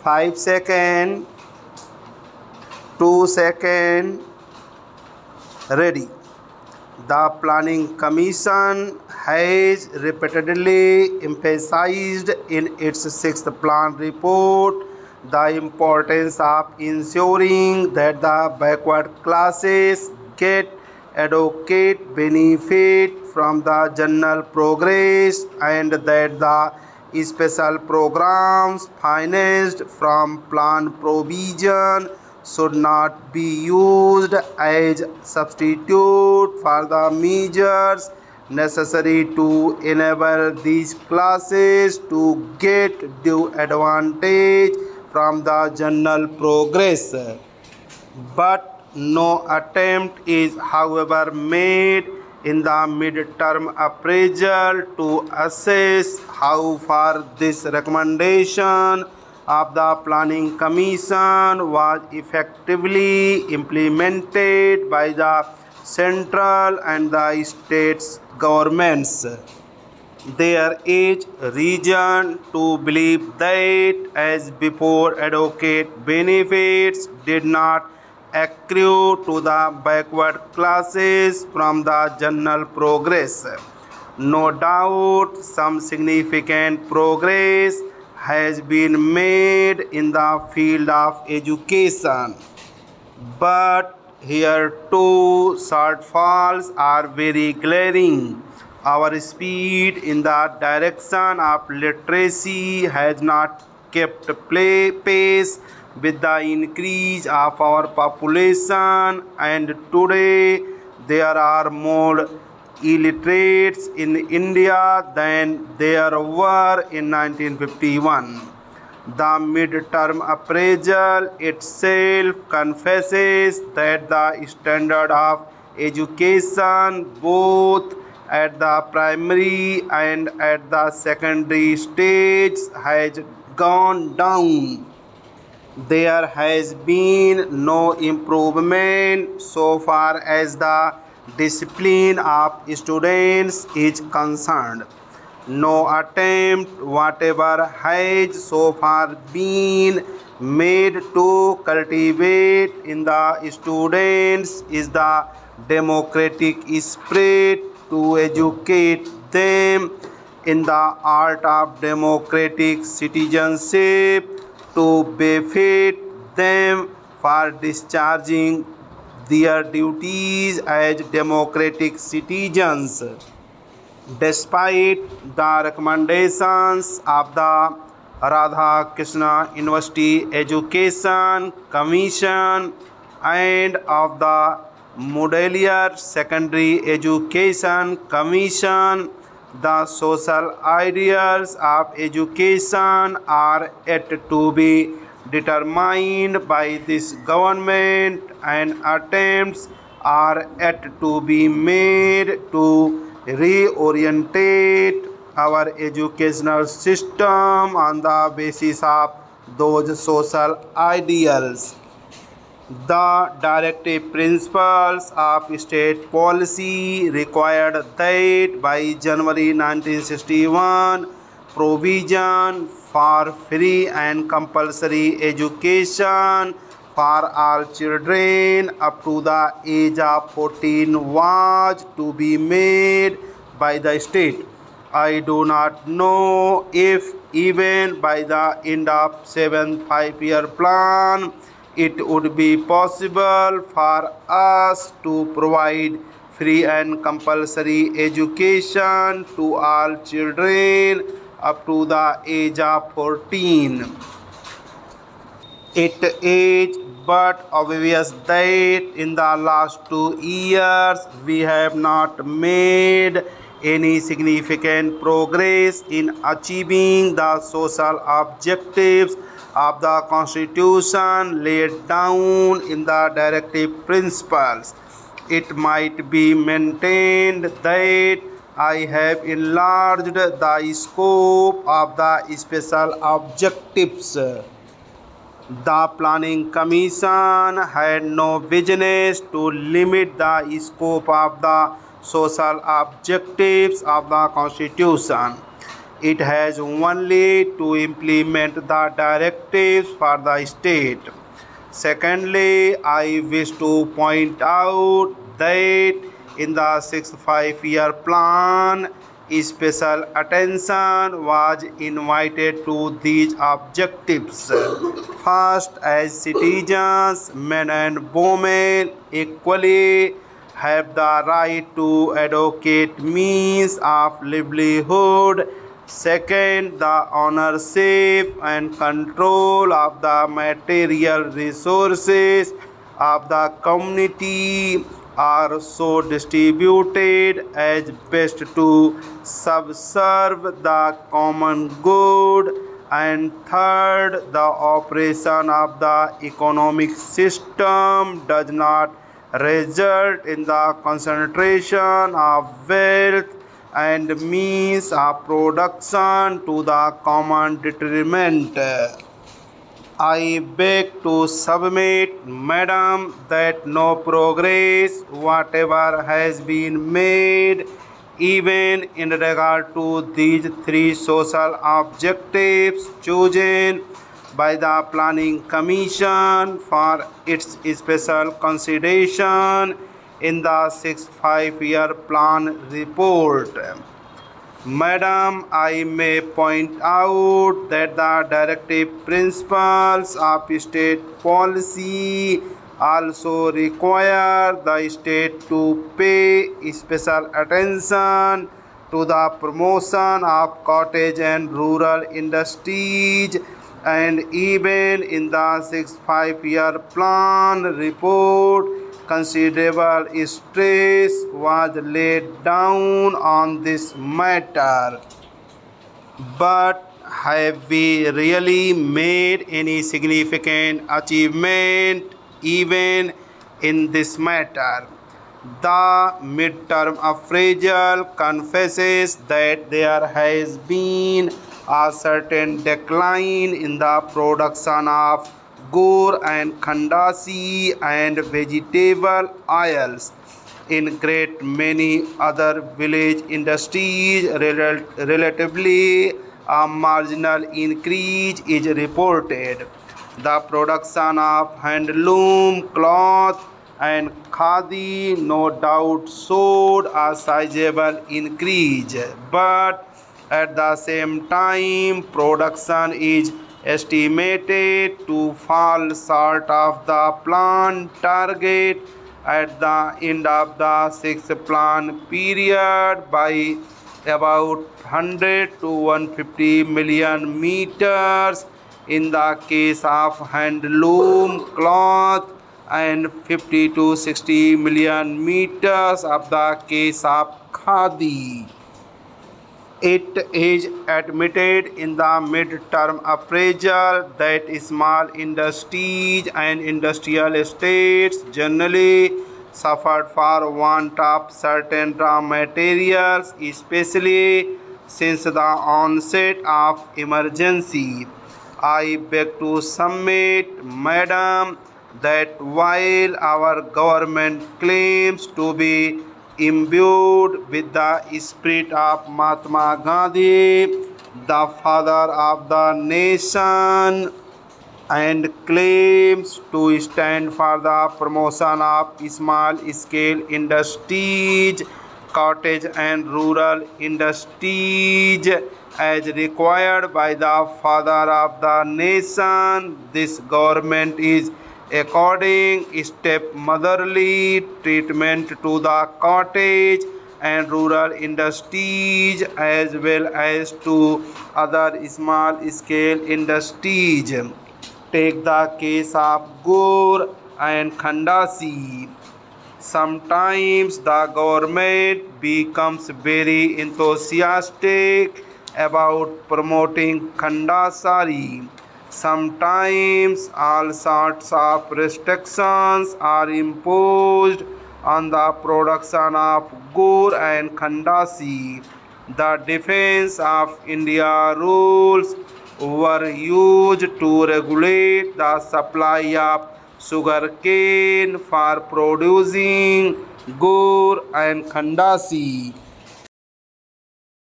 5 seconds, 2 seconds, ready. The Planning Commission has repeatedly emphasized in its sixth plan report the importance of ensuring that the backward classes get adequate benefit from the general progress and that the special programs financed from plan provision should not be used as substitute for the measures necessary to enable these classes to get due advantage from the general progress. But no attempt is, however, made in the mid-term appraisal to assess how far this recommendation of the Planning Commission was effectively implemented by the central and the states governments. There is reason to believe that, as before, adequate benefits did not accrue to the backward classes from the general progress. No doubt, some significant progress has been made in the field of education, but here too shortfalls are very glaring. Our speed in the direction of literacy has not kept pace with the increase of our population, and today there are more illiterates in India than there were in 1951. The mid-term appraisal itself confesses that the standard of education, both at the primary and at the secondary stage, has gone down. There has been no improvement so far as the discipline of students is concerned. No attempt whatever has so far been made to cultivate in the students is the democratic spirit, to educate them in the art of democratic citizenship, to befit them for discharging their duties as democratic citizens. Despite the recommendations of the Radha Krishna University Education Commission and of the Modular Secondary Education Commission, the social ideals of education are yet to be determined by this government, and attempts are yet to be made to reorientate our educational system on the basis of those social ideals. The directive principles of state policy required that by January 1961, provision for free and compulsory education for all children up to the age of 14 was to be made by the state. I do not know if even by the end of 7th 5-year plan it would be possible for us to provide free and compulsory education to all children up to the age of 14. It is but obvious that in the last 2 years we have not made any significant progress in achieving the social objectives of the Constitution laid down in the directive principles. It might be maintained that I have enlarged the scope of the special objectives. The Planning Commission had no business to limit the scope of the social objectives of the Constitution. It has only to implement the directives for the state. Secondly, I wish to point out that in the sixth five-year plan, special attention was invited to these objectives. First, as citizens, men and women equally have the right to adequate means of livelihood. Second, the ownership and control of the material resources of the community are so distributed as best to subserve the common good. And third, the operation of the economic system does not result in the concentration of wealth and means of production to the common detriment. I beg to submit, Madam, that no progress whatever has been made, even in regard to these three social objectives chosen by the Planning Commission for its special consideration in the sixth five-year plan report. Madam, I may point out that the directive principles of state policy also require the state to pay special attention to the promotion of cottage and rural industries, and even in the sixth five-year plan report, considerable stress was laid down on this matter. But have we really made any significant achievement even in this matter? The midterm appraisal confesses that there has been a certain decline in the production of gur and khandasi and vegetable oils. In great many other village industries, relatively a marginal increase is reported. The production of handloom, cloth and khadi no doubt showed a sizable increase, but at the same time, production is estimated to fall short of the planned target at the end of the sixth plan period by about 100 to 150 million meters in the case of handloom cloth and 50 to 60 million meters of the case of khadi. It is admitted in the mid-term appraisal that small industries and industrial estates generally suffered for want of certain raw materials, especially since the onset of emergency. I beg to submit, Madam, that while our government claims to be imbued with the spirit of Mahatma Gandhi, the father of the nation, and claims to stand for the promotion of small-scale industries, cottage and rural industries as required by the father of the nation. This government is according stepmotherly treatment to the cottage and rural industries as well as to other small-scale industries. Take the case of gur and khandasi. Sometimes the government becomes very enthusiastic about promoting khandasari. Sometimes all sorts of restrictions are imposed on the production of gur and khandasi. The Defense of India rules were used to regulate the supply of sugarcane for producing gur and khandasi.